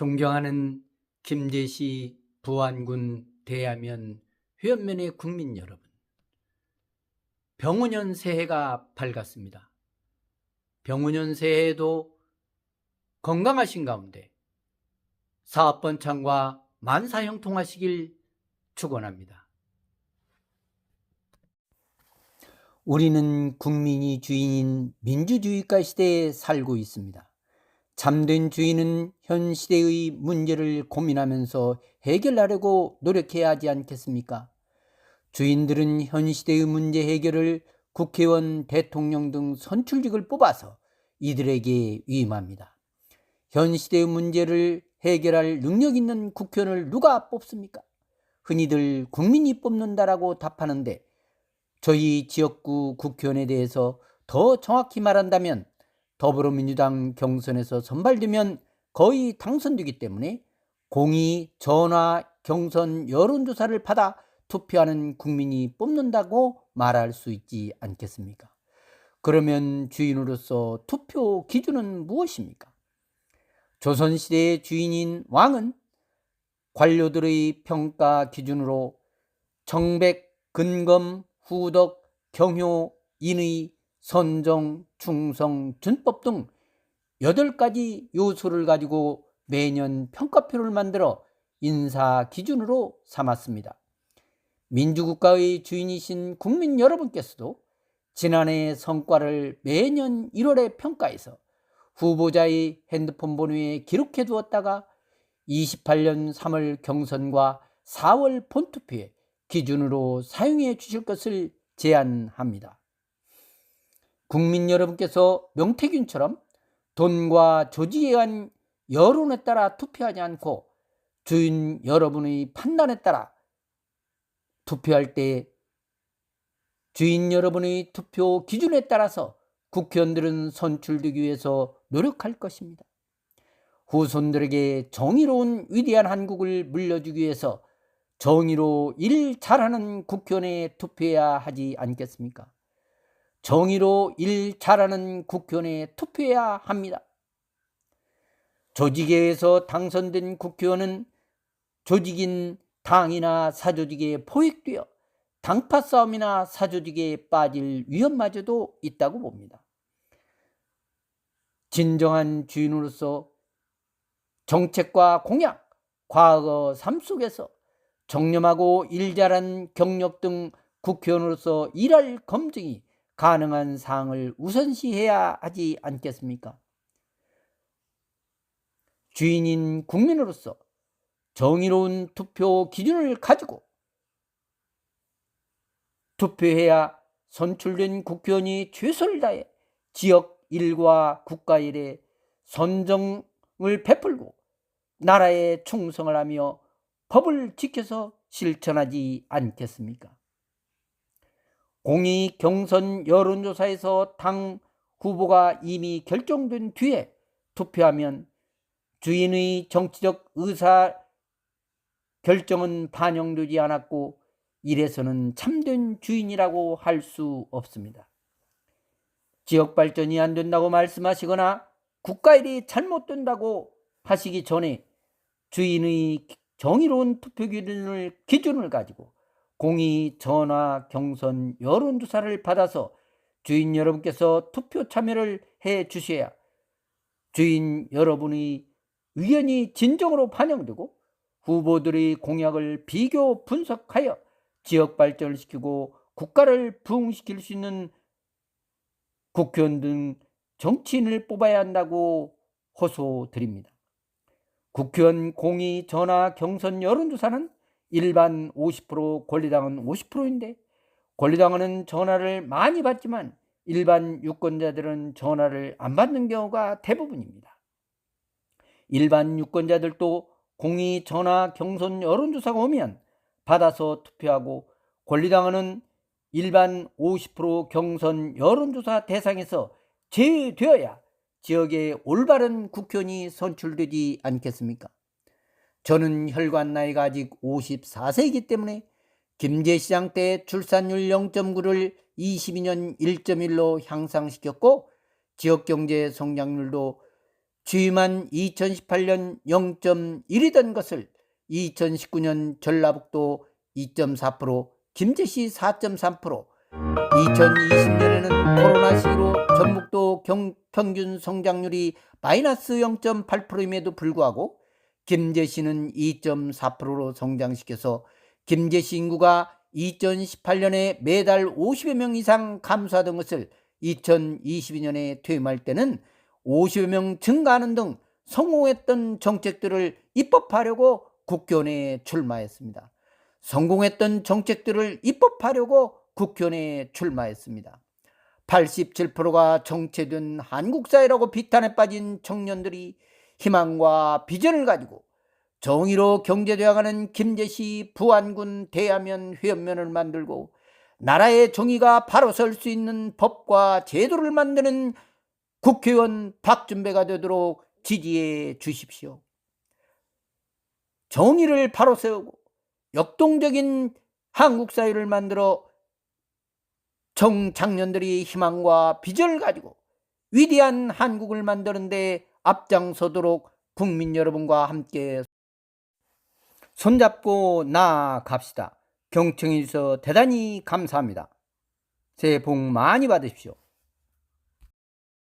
존경하는 김제시 부안군 대야면 회원면의 국민 여러분, 병오년 새해가 밝았습니다. 병오년 새해에도 건강하신 가운데 사업번창과 만사형통하시길 축원합니다. 우리는 국민이 주인인 민주주의가 시대에 살고 있습니다. 참된 주인은 현 시대의 문제를 고민하면서 해결하려고 노력해야 하지 않겠습니까? 주인들은 현 시대의 문제 해결을 국회의원, 대통령 등 선출직을 뽑아서 이들에게 위임합니다. 현 시대의 문제를 해결할 능력 있는 국회의원을 누가 뽑습니까? 흔히들 국민이 뽑는다라고 답하는데, 저희 지역구 국회의원에 대해서 더 정확히 말한다면 더불어민주당 경선에서 선발되면 거의 당선되기 때문에 공의, 전화, 경선, 여론조사를 받아 투표하는 국민이 뽑는다고 말할 수 있지 않겠습니까? 그러면 주인으로서 투표 기준은 무엇입니까? 조선시대의 주인인 왕은 관료들의 평가 기준으로 정백, 근검, 후덕, 경효, 인의, 선정, 충성, 준법 등 8가지 요소를 가지고 매년 평가표를 만들어 인사 기준으로 삼았습니다. 민주국가의 주인이신 국민 여러분께서도 지난해 성과를 매년 1월에 평가해서 후보자의 핸드폰 번호에 기록해 두었다가 28년 3월 경선과 4월 본투표에 기준으로 사용해 주실 것을 제안합니다. 국민 여러분께서 명태균처럼 돈과 조직에 의한 여론에 따라 투표하지 않고 주인 여러분의 판단에 따라 투표할 때 주인 여러분의 투표 기준에 따라서 국회의원들은 선출되기 위해서 노력할 것입니다. 후손들에게 정의로운 위대한 한국을 물려주기 위해서 정의로 일 잘하는 국회의원에 투표해야 하지 않겠습니까? 정의로 일 잘하는 국회의원에 투표해야 합니다. 조직에 의해서 당선된 국회의원은 조직인 당이나 사조직에 포획되어 당파 싸움이나 사조직에 빠질 위험마저도 있다고 봅니다. 진정한 주인으로서 정책과 공약, 과거 삶 속에서 정념하고 일 잘한 경력 등 국회의원으로서 일할 검증이 가능한 사항을 우선시해야 하지 않겠습니까? 주인인 국민으로서 정의로운 투표 기준을 가지고 투표해야 선출된 국회의원이 최선을 다해 지역 일과 국가 일에 선정을 베풀고 나라에 충성을 하며 법을 지켜서 실천하지 않겠습니까? 공의 경선 여론조사에서 당 후보가 이미 결정된 뒤에 투표하면 주인의 정치적 의사 결정은 반영되지 않았고 이래서는 참된 주인이라고 할 수 없습니다. 지역 발전이 안 된다고 말씀하시거나 국가일이 잘못된다고 하시기 전에 주인의 정의로운 투표 기준을 가지고 공의, 전화, 경선, 여론조사를 받아서 주인 여러분께서 투표 참여를 해 주셔야 주인 여러분의 의견이 진정으로 반영되고 후보들의 공약을 비교 분석하여 지역 발전을 시키고 국가를 부흥시킬 수 있는 국회의원 등 정치인을 뽑아야 한다고 호소드립니다. 국회의원 공의, 전화, 경선, 여론조사는 일반 50%, 권리당은 50%인데 권리당원은 전화를 많이 받지만 일반 유권자들은 전화를 안 받는 경우가 대부분입니다. 일반 유권자들도 공의, 전화, 경선, 여론조사가 오면 받아서 투표하고 권리당원은 일반 50% 경선, 여론조사 대상에서 제외되어야 지역에 올바른 국회의원이 선출되지 않겠습니까? 저는 혈관 나이가 아직 54세이기 때문에 김제시장 때 출산율 0.9를 22년 1.1로 향상시켰고 지역경제 성장률도 취임한 2018년 0.1이던 것을 2019년 전라북도 2.4%, 김제시 4.3%, 2020년에는 코로나 시기로 전북도 평균 성장률이 마이너스 0.8%임에도 불구하고 김제시는 2.4%로 성장시켜서 김제시 인구가 2018년에 매달 50여 명 이상 감소하던 것을 2022년에 퇴임할 때는 50여 명 증가하는 등 성공했던 정책들을 입법하려고 국회의원에 출마했습니다. 성공했던 정책들을 입법하려고 국회의원에 출마했습니다. 87%가 정체된 한국 사회라고 비탄에 빠진 청년들이 희망과 비전을 가지고 정의로 경제되어가는 김제시 부안군 대야면 회원면을 만들고 나라의 정의가 바로 설 수 있는 법과 제도를 만드는 국회의원 박준배가 되도록 지지해 주십시오. 정의를 바로 세우고 역동적인 한국 사회를 만들어 청장년들이 희망과 비전을 가지고 위대한 한국을 만드는 데 앞장서도록 국민 여러분과 함께 손잡고 나아갑시다. 경청해 주셔서 대단히 감사합니다. 새해 복 많이 받으십시오.